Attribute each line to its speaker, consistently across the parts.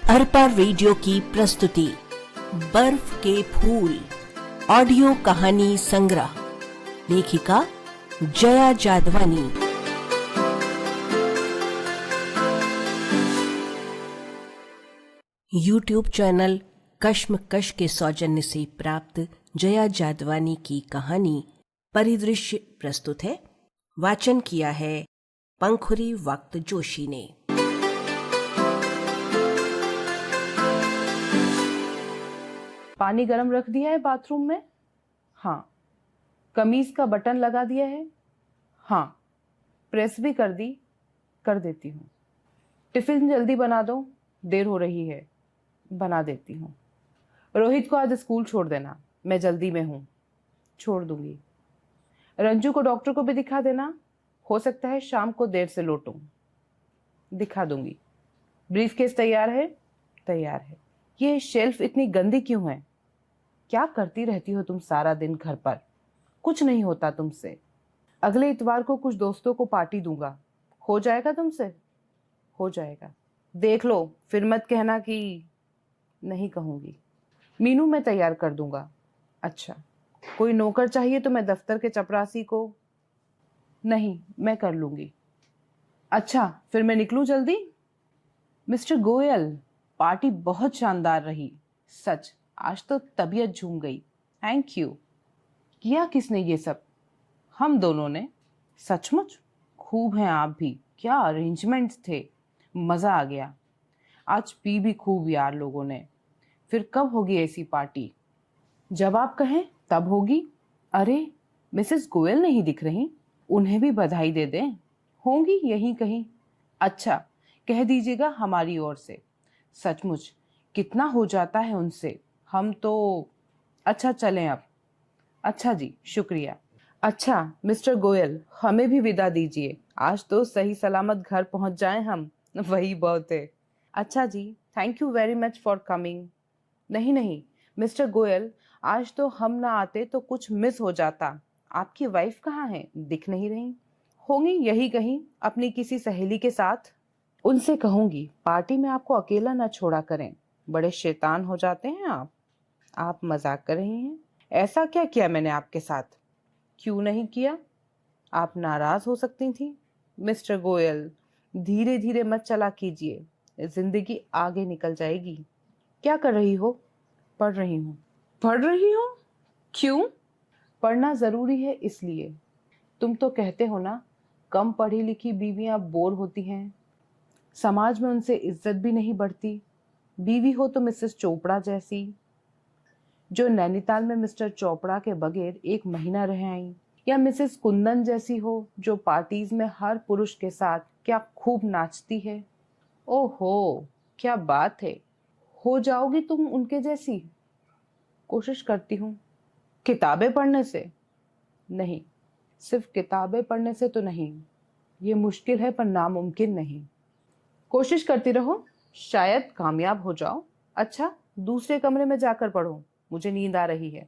Speaker 1: Arpa radio की प्रस्तुति बर्फ के फूल ऑडियो कहानी संग्रह। लेखिका जया जादवानी। यूट्यूब चैनल कश्मकश के सौजन्य से प्राप्त जया जादवानी की कहानी परिदृश्य प्रस्तुत है। वाचन किया है पंखुरी वक्त जोशी ने।
Speaker 2: पानी गर्म रख दिया है बाथरूम में? हाँ। कमीज का बटन लगा दिया है? हाँ। प्रेस भी कर दी? कर देती हूँ। टिफिन जल्दी बना दो, देर हो रही है। बना देती हूँ। रोहित को आज स्कूल छोड़ देना, मैं जल्दी में हूँ। छोड़ दूंगी। रंजू को डॉक्टर को भी दिखा देना, हो सकता है शाम को देर से लौटूं। दिखा दूंगी। ब्रीफकेस तैयार है? तैयार है। ये शेल्फ इतनी गंदी क्यों है? क्या करती रहती हो तुम सारा दिन घर पर? कुछ नहीं होता तुमसे। अगले इतवार को कुछ दोस्तों को पार्टी दूंगा, हो जाएगा तुमसे? हो जाएगा। देख लो, फिर मत कहना कि नहीं कहूंगी। मीनू मैं तैयार कर दूंगा। अच्छा, कोई नौकर चाहिए तो मैं दफ्तर के चपरासी को? नहीं, मैं कर लूंगी। अच्छा, फिर मैं निकलूं जल्दी? मिस्टर गोयल, पार्टी बहुत शानदार रही। सच, आज तो तबीयत झूम गई। Thank you. किया किसने ये सब? हम दोनों ने। सचमुच? खूब हैं आप भी। क्या अरेंजमेंट्स थे, मजा आ गया। आज पी भी खूब यार लोगों ने। फिर कब होगी ऐसी पार्टी? जब आप कहें तब होगी। अरे, मिसेस गोयल नहीं दिख रही, उन्हें भी बधाई दे दें। होंगी यहीं कहीं। अच्छा, कह दीजिएगा हमारी ओर से। सचमुच कितना हो जाता है उनसे। हम तो अच्छा चलें अब। अच्छा जी, शुक्रिया। अच्छा मिस्टर गोयल, हमें भी विदा दीजिए। आज तो सही सलामत घर पहुंच जाएं हम, वही बहुत है। अच्छा जी, thank you very much for coming. नहीं नहीं मिस्टर गोयल, आज तो हम ना आते तो कुछ मिस हो जाता। आपकी वाइफ कहाँ है? दिख नहीं रही। होंगी यही कहीं अपनी किसी सहेली के साथ। उनसे कहूंगी पार्टी में आपको अकेला ना छोड़ा करें। बड़े शैतान हो जाते हैं आप। आप मजाक कर रही हैं? ऐसा क्या किया मैंने आपके साथ? क्यों नहीं किया? आप नाराज हो सकती थी। मिस्टर गोयल, धीरे धीरे मत चला कीजिए, जिंदगी आगे निकल जाएगी। क्या कर रही हो? पढ़ रही हूँ। पढ़ रही हो? क्यों? पढ़ना जरूरी है इसलिए। तुम तो कहते हो ना, कम पढ़ी लिखी बीवियां बोर होती हैं, समाज में उनसे इज्जत भी नहीं बढ़ती। बीवी हो तो मिसेस चोपड़ा जैसी, जो नैनीताल में मिस्टर चोपड़ा के बगैर 1 महीना रह आई, या मिसेस कुंदन जैसी हो जो पार्टीज में हर पुरुष के साथ क्या खूब नाचती है। ओहो, क्या बात है। हो जाओगी तुम उनके जैसी? कोशिश करती हूँ। किताबें पढ़ने से? नहीं, सिर्फ किताबें पढ़ने से तो नहीं। ये मुश्किल है पर नामुमकिन नहीं। कोशिश करती रहो, शायद कामयाब हो जाओ। अच्छा, दूसरे कमरे में जाकर पढ़ो, मुझे नींद आ रही है।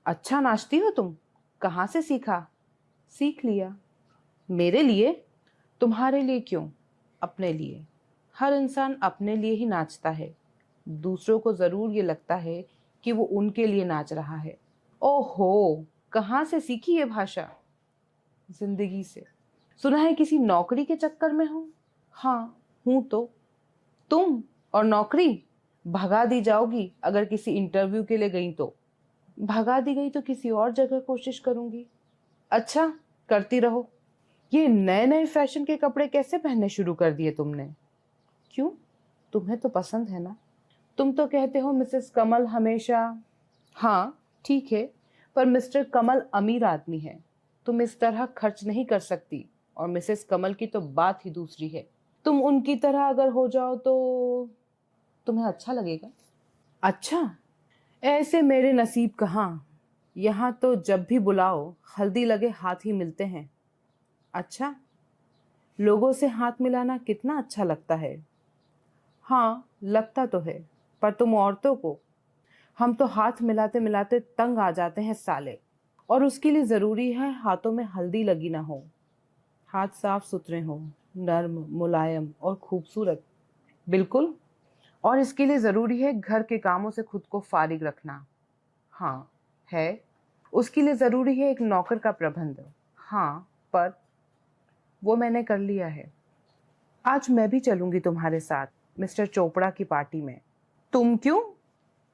Speaker 2: अच्छा नाचती हो तुम? कहाँ से सीखा? सीख लिया। मेरे लिए? तुम्हारे लिए क्यों? अपने लिए। हर इंसान अपने लिए ही नाचता है। दूसरों को जरूर ये लगता है कि वो उनके लिए नाच रहा है। ओहो, कहाँ से सीखी ये भाषा? जिंदगी से। सुना है किसी नौकरी के चक्कर में हो? हाँ, हूं तो। तुम और नौकरी? भगा दी जाओगी अगर किसी इंटरव्यू के लिए गई तो। भगा दी गई तो किसी और जगह कोशिश करूंगी। अच्छा, करती रहो। ये नए नए फैशन के कपड़े कैसे पहनने शुरू कर दिए तुमने? क्यों, तुम्हें तो पसंद है ना? तुम तो कहते हो मिसेस कमल हमेशा। हाँ ठीक है, पर मिस्टर कमल अमीर आदमी है, तुम इस तरह खर्च नहीं कर सकती। और मिसेस कमल की तो बात ही दूसरी है। तुम उनकी तरह अगर हो जाओ तो तुम्हें अच्छा लगेगा। अच्छा, ऐसे मेरे नसीब कहाँ। यहाँ तो जब भी बुलाओ हल्दी लगे हाथ ही मिलते हैं। अच्छा, लोगों से हाथ मिलाना कितना अच्छा लगता है। हाँ लगता तो है, पर तुम औरतों को, हम तो हाथ मिलाते मिलाते तंग आ जाते हैं साले। और उसके लिए जरूरी है हाथों में हल्दी लगी ना हो। हाथ साफ सुथरे हो, नर्म मुलायम और खूबसूरत। बिल्कुल। और इसके लिए ज़रूरी है घर के कामों से खुद को फारिग रखना। हाँ है। उसके लिए ज़रूरी है एक नौकर का प्रबंध। हाँ, पर वो मैंने कर लिया है। आज मैं भी चलूंगी तुम्हारे साथ मिस्टर चोपड़ा की पार्टी में। तुम क्यों?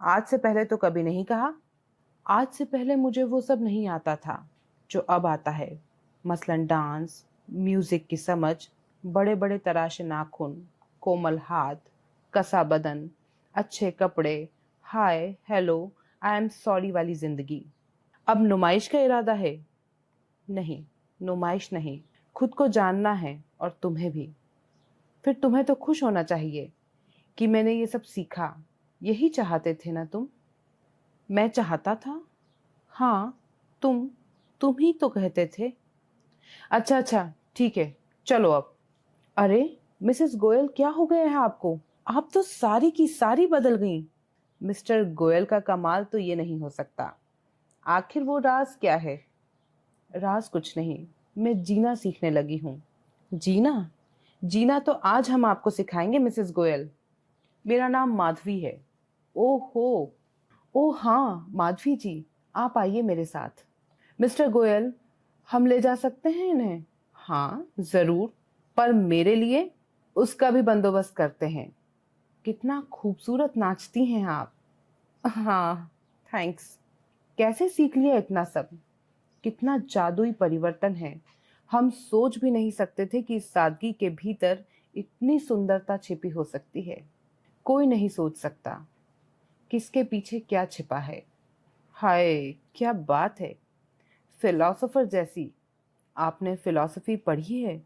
Speaker 2: आज से पहले तो कभी नहीं कहा। आज से पहले मुझे वो सब नहीं आता था जो अब आता है, मसलन डांस, म्यूजिक की समझ, बड़े बड़े तराशे नाखून, कोमल हाथ, कसा बदन, अच्छे कपड़े, hi hello I am sorry वाली जिंदगी। अब नुमाइश का इरादा है? नहीं, नुमाइश नहीं, खुद को जानना है, और तुम्हें भी। फिर तुम्हें तो खुश होना चाहिए कि मैंने ये सब सीखा। यही चाहते थे ना तुम? मैं चाहता था? हाँ, तुम ही तो कहते थे। अच्छा अच्छा, ठीक है, चलो अब। अरे मिसेस गोयल, क्या हो गया है आपको? आप तो सारी की सारी बदल गई। मिस्टर गोयल का कमाल तो ये नहीं हो सकता। आखिर वो राज क्या है? राज कुछ नहीं, मैं जीना सीखने लगी हूँ। जीना? जीना तो आज हम आपको सिखाएंगे मिसेस गोयल। मेरा नाम माधवी है। ओहो, ओ हाँ माधवी जी, आप आइए मेरे साथ। मिस्टर गोयल, हम ले जा सकते हैं इन्हें? हाँ जरूर, पर मेरे लिए उसका भी बंदोबस्त करते हैं। कितना खूबसूरत नाचती हैं आप। हाँ, थैंक्स। कैसे सीख लिया इतना सब? कितना जादुई परिवर्तन है। हम सोच भी नहीं सकते थे कि इस सादगी के भीतर इतनी सुंदरता छिपी हो सकती है। कोई नहीं सोच सकता किसके पीछे क्या छिपा है। हाय क्या बात है, फिलोसोफर जैसी। आपने फिलॉसफी पढ़ी है?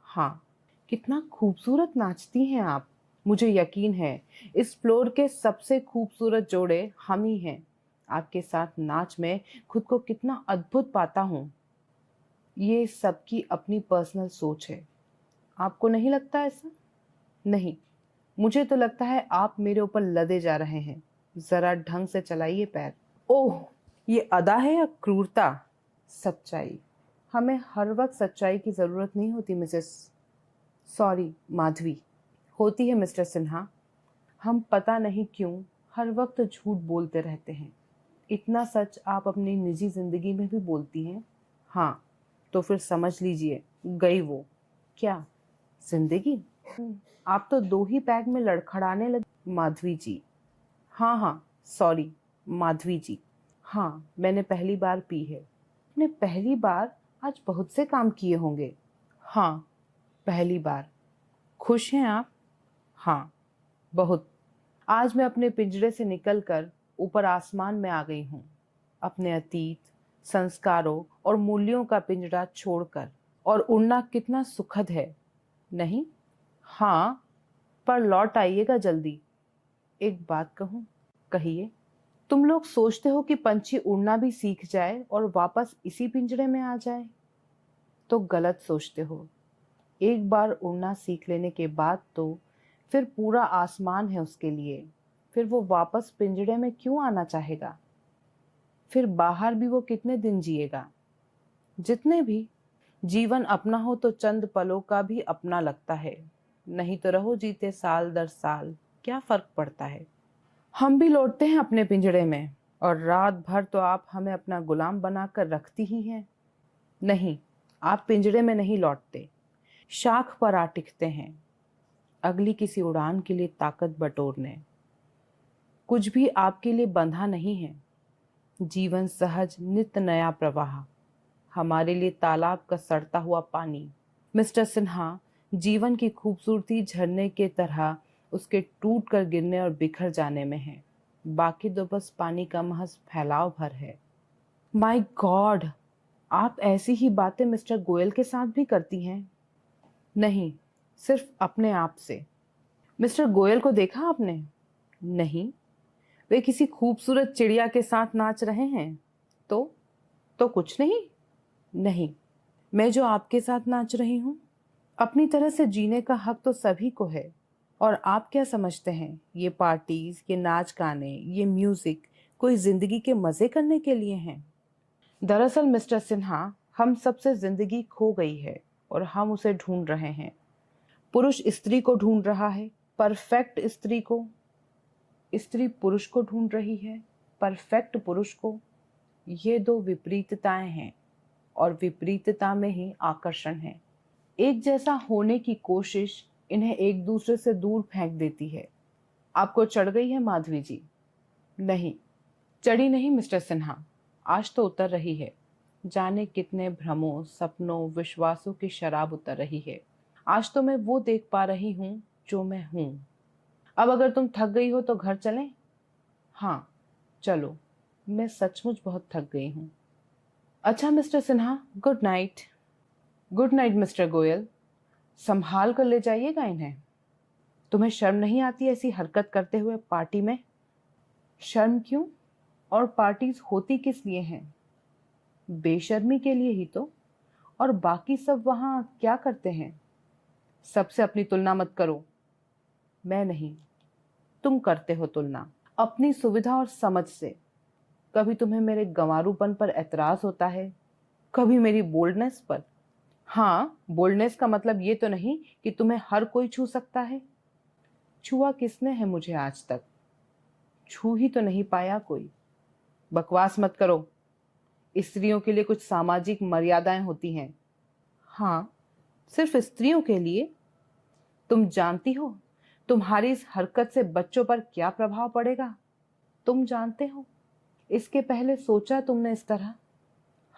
Speaker 2: हाँ। कितना खूबसूरत नाचती हैं आप। मुझे यकीन है इस फ्लोर के सबसे खूबसूरत जोड़े हम ही हैं। आपके साथ नाच में खुद को कितना अद्भुत पाता हूँ। ये सबकी अपनी पर्सनल सोच है। आपको नहीं लगता ऐसा? नहीं, मुझे तो लगता है आप मेरे ऊपर लदे जा रहे हैं। जरा ढंग से चलाइए पैर। ओह, ये अदा है या क्रूरता? सच्चाई। हमें हर वक्त सच्चाई की जरूरत नहीं होती मिसेस, सॉरी माधवी। होती है मिस्टर सिन्हा। हम पता नहीं क्यों हर वक्त झूठ बोलते रहते हैं। इतना सच आप अपनी निजी जिंदगी में भी बोलती हैं। हाँ, तो फिर समझ लीजिए गई वो। क्या जिंदगी? आप तो दो ही पैग में लड़खड़ाने लगी माधवी जी। हाँ हाँ, सॉरी माधवी जी। हाँ, मैंने पहली बार पी है। आपने पहली बार? आज बहुत से काम किए होंगे। हाँ, पहली बार। खुश हैं आप? हाँ, बहुत। आज मैं अपने पिंजरे से निकलकर ऊपर आसमान में आ गई हूँ, अपने अतीत, संस्कारों और मूल्यों का पिंजरा छोड़कर। और उड़ना कितना सुखद है, नहीं? हाँ, पर लौट आइएगा जल्दी। एक बात कहूँ? कहिए। तुम लोग सोचते हो कि पंछी उड़ना भी सीख जाए और वापस इसी पिंजरे में आ जाए, तो गलत सोचते हो। एक बार उड़ना सीख लेने के बाद तो फिर पूरा आसमान है उसके लिए। फिर वो वापस पिंजरे में क्यों आना चाहेगा? फिर बाहर भी वो कितने दिन जिएगा? जितने भी। जीवन अपना हो तो चंद पलों का भी अपना लगता है, नहीं तो रहो जीते साल दर साल, क्या फर्क पड़ता है? हम भी लौटते हैं अपने पिंजरे में, और रात भर तो आप हमें अपना गुलाम बनाकर रखती ही हैं। नहीं, आप पिंजरे में नहीं लौटते, शाख पर आ टिकते हैं, अगली किसी उड़ान के लिए ताकत बटोरने। कुछ भी आपके लिए बंधा नहीं है। जीवन सहज नित्य नया प्रवाह, हमारे लिए तालाब का सड़ता हुआ पानी। मिस्टर सिन्हा, जीवन की खूबसूरती झरने के तरह उसके टूट कर गिरने और बिखर जाने में है। बाकी तो बस पानी का महज फैलाव भर है। माय गॉड, आप ऐसी ही बातें मिस्टर गोयल के साथ भी करती हैं? नहीं, सिर्फ अपने आप से। मिस्टर गोयल को देखा आपने? नहीं, वे किसी खूबसूरत चिड़िया के साथ नाच रहे हैं। तो कुछ नहीं। नहीं, मैं जो आपके साथ नाच रही हूँ। अपनी तरह से जीने का हक तो सभी को है। और आप क्या समझते हैं, ये पार्टीज, ये नाच गाने, ये म्यूजिक कोई जिंदगी के मजे करने के लिए हैं? दरअसल मिस्टर सिन्हा, हम सबसे जिंदगी खो गई है और हम उसे ढूंढ रहे हैं। पुरुष स्त्री को ढूंढ रहा है, परफेक्ट स्त्री को, स्त्री पुरुष को ढूंढ रही है, परफेक्ट पुरुष को। ये दो विपरीतताएं हैं और विपरीतता में ही आकर्षण है। एक जैसा होने की कोशिश इन्हें एक दूसरे से दूर फेंक देती है। आपको चढ़ गई है माधवी जी? नहीं, चढ़ी नहीं मिस्टर सिन्हा, आज तो उतर रही है। जाने कितने भ्रमों, सपनों, विश्वासों की शराब उतर रही है। आज तो मैं वो देख पा रही हूँ जो मैं हूँ। अब अगर तुम थक गई हो तो घर चलें? हाँ चलो, मैं सचमुच बहुत थक गई हूँ। अच्छा mister Sinha, good night. Good night mister Goyal. संभाल कर ले जाइएगा इन्हें। तुम्हें शर्म नहीं आती ऐसी हरकत करते हुए पार्टी में? शर्म क्यों? और पार्टीज होती किस लिए हैं? बेशर्मी के लिए ही तो। और बाकी सब वहां क्या करते हैं? सबसे अपनी तुलना मत करो। मैं नहीं, तुम करते हो तुलना अपनी सुविधा और समझ से। कभी तुम्हें मेरे गंवारूपन पर एतराज होता है, कभी मेरी बोल्डनेस पर। हाँ, बोल्डनेस का मतलब ये तो नहीं कि तुम्हें हर कोई छू सकता है। छुआ किसने है मुझे आज तक? छू ही तो नहीं पाया कोई। बकवास मत करो। स्त्रियों के लिए कुछ सामाजिक मर्यादाएं होती हैं। हाँ, सिर्फ स्त्रियों के लिए? तुम जानती हो तुम्हारी इस हरकत से बच्चों पर क्या प्रभाव पड़ेगा? तुम जानते हो? इसके पहले सोचा तुमने इस तरह?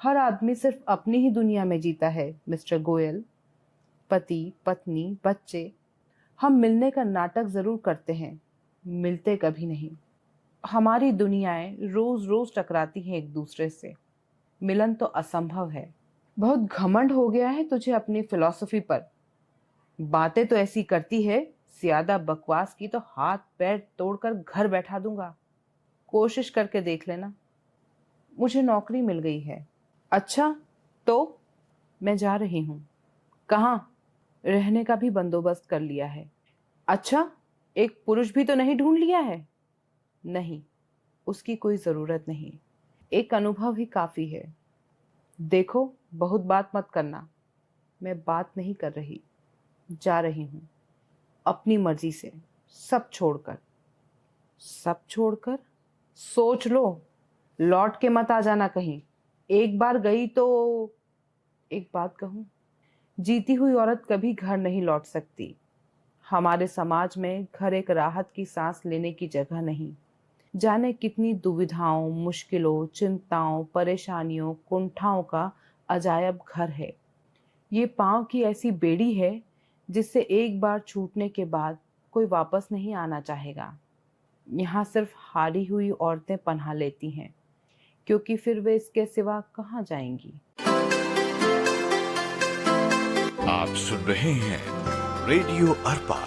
Speaker 2: हर आदमी सिर्फ अपनी ही दुनिया में जीता है मिस्टर गोयल। पति, पत्नी, बच्चे, हम मिलने का नाटक जरूर करते हैं, मिलते कभी नहीं। हमारी दुनियाएं रोज रोज टकराती हैं एक दूसरे से। मिलन तो असंभव है। बहुत घमंड हो गया है तुझे अपनी फिलॉसफी पर। बातें तो ऐसी करती है, ज्यादा बकवास की तो हाथ पैर तोड़कर घर बैठा दूंगा। कोशिश करके देख लेना। मुझे नौकरी मिल गई है। अच्छा, तो मैं जा रही हूँ। कहाँ? रहने का भी बंदोबस्त कर लिया है। अच्छा, एक पुरुष भी तो नहीं ढूंढ लिया है? नहीं, उसकी कोई जरूरत नहीं, एक अनुभव ही काफी है। देखो, बहुत बात मत करना। मैं बात नहीं कर रही, जा रही हूं अपनी मर्जी से, सब छोड़कर। सब छोड़कर? सोच लो, लौट के मत आ जाना कहीं। एक बार गई तो। एक बात कहूं, जीती हुई औरत कभी घर नहीं लौट सकती। हमारे समाज में घर एक राहत की सांस लेने की जगह नहीं। जाने कितनी दुविधाओं, मुश्किलों, चिंताओं, परेशानियों, कुंठाओं का अजायब घर है। ये पांव की ऐसी बेड़ी है जिससे एक बार छूटने के बाद कोई वापस नहीं आना चाहेगा। यहाँ सिर्फ हारी हुई औरतें पनाह लेती हैं, क्योंकि फिर वे इसके सिवा कहाँ जाएंगी।
Speaker 3: आप सुन रहे हैं रेडियो अर्पा।